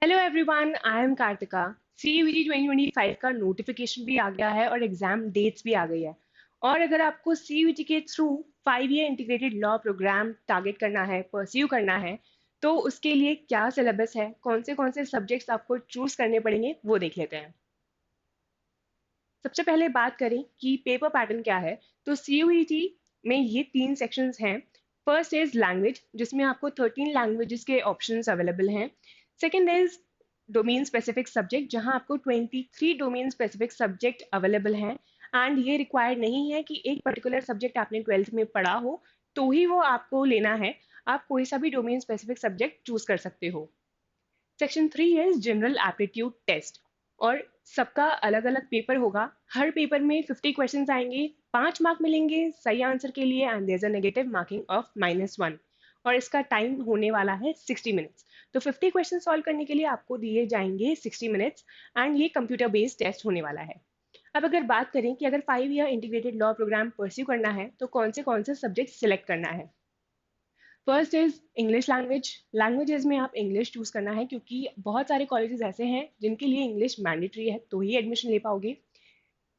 Hello everyone, I am Karthika. CUET 2025 का notification भी आ गया है और एग्जाम डेट्स भी आ गई है। और अगर आपको CUET के through 5 year integrated law program target करना है, परस्यू करना है, तो उसके लिए क्या सिलेबस है, कौन से सब्जेक्ट्स आपको चूज करने पड़ेंगे, वो देख लेते हैं। सबसे पहले बात करें कि पेपर पैटर्न क्या है। तो CUET में ये 3 सेक्शंस हैं। फर्स्ट इज लैंग्वेज, जिसमें आपको 13 लैंग्वेजेस के ऑप्शंस अवेलेबल हैं। Second is domain specific subject, जहां आपको 23 डोमेन स्पेसिफिक सब्जेक्ट अवेलेबल हैं। एंड ये रिक्वायर्ड नहीं है कि एक पर्टिकुलर सब्जेक्ट आपने 12th में पढ़ा हो तो ही वो आपको लेना है। आप कोई सा भी डोमेन स्पेसिफिक सब्जेक्ट चूज कर सकते हो। Section 3 is general aptitude test, और सबका अलग अलग पेपर होगा। हर पेपर में 50 क्वेश्चंस आएंगे, 5 मार्क मिलेंगे सही आंसर के लिए, and there is a negative marking of -1। और इसका टाइम होने वाला है 60 मिनट्स। तो 50 क्वेश्चन सॉल्व करने के लिए आपको दिए जाएंगे 60 मिनट्स, एंड ये कंप्यूटर बेस्ड टेस्ट होने वाला है। अब अगर बात करें कि अगर 5 year integrated law program pursue करना है तो कौन से सब्जेक्ट सिलेक्ट करना है। First is English language. Languages में आप इंग्लिश चूज करना है, क्योंकि बहुत सारे कॉलेजेस ऐसे हैं जिनके लिए इंग्लिश मैंडेटरी है, तो ही एडमिशन ले पाओगे।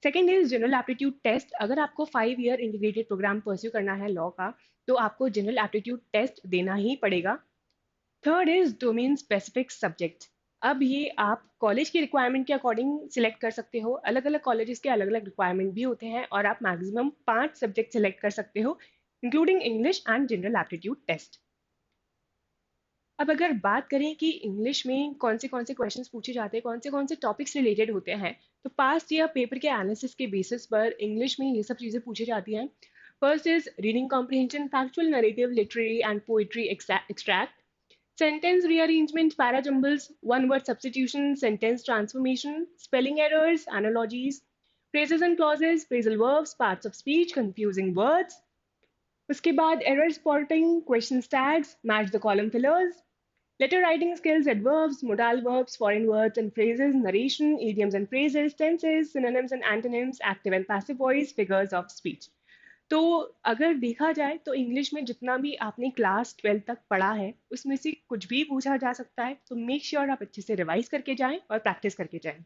Second is general aptitude test. अगर आपको 5 ईयर इंटीग्रेटेड प्रोग्राम परस्यू करना है लॉ का, तो आपको जनरल एप्टीट्यूड टेस्ट देना ही पड़ेगा। Third is domain specific subject. अब ये आप कॉलेज की रिक्वायरमेंट के अकॉर्डिंग सिलेक्ट कर सकते हो। अलग अलग कॉलेजेस के अलग अलग रिक्वायरमेंट भी होते हैं, और आप मैक्सिमम 5 सब्जेक्ट सिलेक्ट कर सकते हो, including English and general aptitude test. अब अगर बात करें कि इंग्लिश में कौन से क्वेश्चंस पूछे जाते हैं, कौन से टॉपिक्स रिलेटेड होते हैं, तो पास्ट या पेपर के एनालिसिस के बेसिस पर इंग्लिश में ये सब चीज़ें पूछी जाती हैं। First is reading comprehension, factual, narrative, literary and poetry extract, sentence rearrangement, parajumbles, one word substitution, sentence transformation, spelling errors, analogies, phrases and clauses, phrasal verbs, parts of speech, confusing words. उसके बाद error spotting, question tags, match the column fillers, letter writing skills, adverbs, modal verbs, foreign words and phrases, narration, idioms and phrases, tenses, synonyms and antonyms, active and passive voice, figures of speech. तो अगर देखा जाए तो English में जितना भी आपने class 12 तक पढ़ा है उसमें से कुछ भी पूछा जा सकता है, तो मेक श्योर आप अच्छे से रिवाइज करके जाएं और प्रैक्टिस करके जाएं।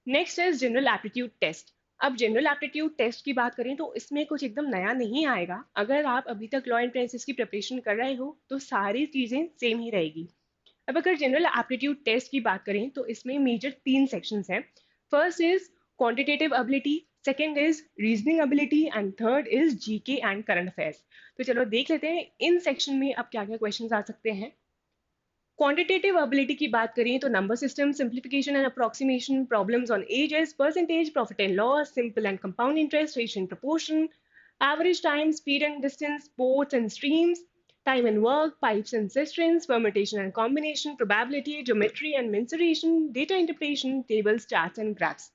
Next is general aptitude test. अब जनरल एप्टीट्यूड टेस्ट की बात करें तो इसमें कुछ एकदम नया नहीं आएगा। अगर आप अभी तक लॉ एंट्रेंसेस की प्रिपरेशन कर रहे हो तो सारी चीज़ें सेम ही रहेगी। अब अगर जनरल एप्टीट्यूड टेस्ट की बात करें तो इसमें मेजर 3 सेक्शंस हैं। First is quantitative ability, second is reasoning ability, and third is GK and current affairs. तो चलो देख लेते हैं इन सेक्शन में अब क्या क्या क्वेश्चंस आ सकते हैं। क्वांटिटेटिव एबिलिटी की बात करें तो number system, simplification and approximation, problems on edges, percentage, profit and loss, simple and compound interest, ratio and proportion, average time, speed and distance, ports and streams, time and work, pipes and cisterns, permutation and combination, probability, geometry and mensuration, data interpretation, tables, charts and graphs.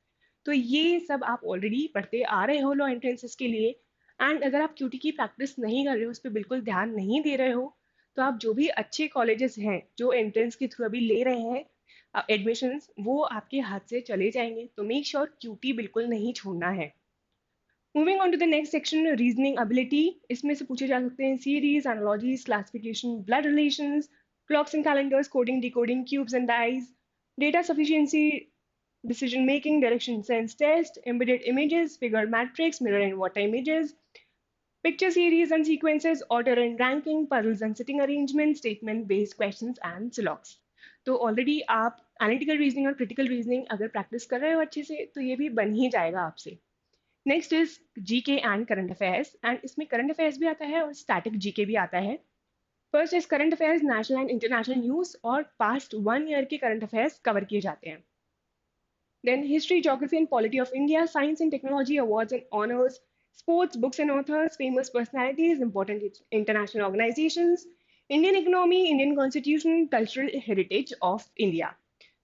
तो ये सब आप already पढ़ते आ रहे हो law entrances के लिए। And अगर आप क्यूटी की प्रैक्टिस नहीं कर रहे हो, उस पर बिल्कुल ध्यान नहीं दे रहे हो, तो आप जो भी अच्छे कॉलेजेस हैं जो एंट्रेंस के थ्रू अभी ले रहे हैं एडमिशन्स, वो आपके हाथ से चले जाएंगे। तो मेक श्योर क्यूटी बिल्कुल नहीं छोड़ना है। Moving on to the next section, reasoning ability. इसमें से पूछे जा सकते हैं series, analogies, classification, blood relations, clocks and calendars, coding, decoding, cubes and dice, data sufficiency, decision making, direction sense test, embedded images, figure matrix, mirror and water images, picture series and sequences, order and ranking, puzzles and sitting arrangement, statement based questions and silogs. तो already आप analytical reasoning और critical reasoning अगर practice कर रहे हो अच्छे से तो ये भी बन ही जाएगा आपसे। Next is GK and current affairs, and इसमें करंट अफेयर्स भी आता है और स्टैटिक जीके भी आता है। First is current affairs, national and international news और पास्ट 1 ईयर के करंट अफेयर्स कवर किए जाते हैं। Then history, geography and polity of India, science and technology, awards and honors, sports, books and authors, famous personalities, important international organizations, Indian economy, Indian constitution, cultural heritage of India.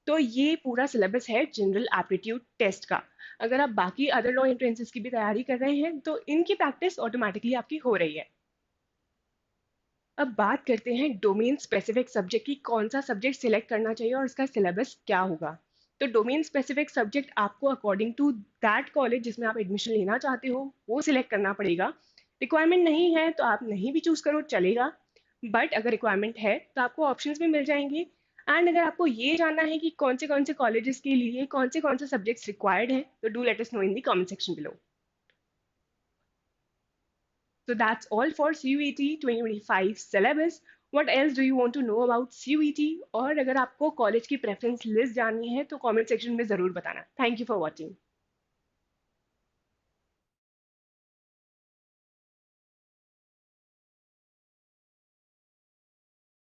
तो ये पूरा syllabus है general aptitude test का। अगर आप बाकी other law entrances की भी तैयारी कर रहे हैं तो इनकी प्रैक्टिस ऑटोमेटिकली आपकी हो रही है। अब बात करते हैं डोमेन स्पेसिफिक सब्जेक्ट की, कौन सा सब्जेक्ट सिलेक्ट करना चाहिए और इसका सिलेबस क्या होगा। तो डोमेन स्पेसिफिक सब्जेक्ट आपको अकॉर्डिंग टू दैट कॉलेज जिसमें आप एडमिशन लेना चाहते हो वो सिलेक्ट करना पड़ेगा। रिक्वायरमेंट नहीं है तो आप नहीं भी चूज करो चलेगा, बट अगर रिक्वायरमेंट है तो आपको ऑप्शंस भी मिल जाएंगे एंड अगर आपको ये जानना है कि कौन से कॉलेजेस के लिए कौन से सब्जेक्ट्स रिक्वायर्ड हैं, तो do let us know in the comment section below. So that's all for CUET 2025 syllabus. What else do you want to know about CUET? और अगर आपको कॉलेज की प्रेफरेंस लिस्ट जाननी है तो कमेंट सेक्शन में ज़रूर बताना. Thank you for watching.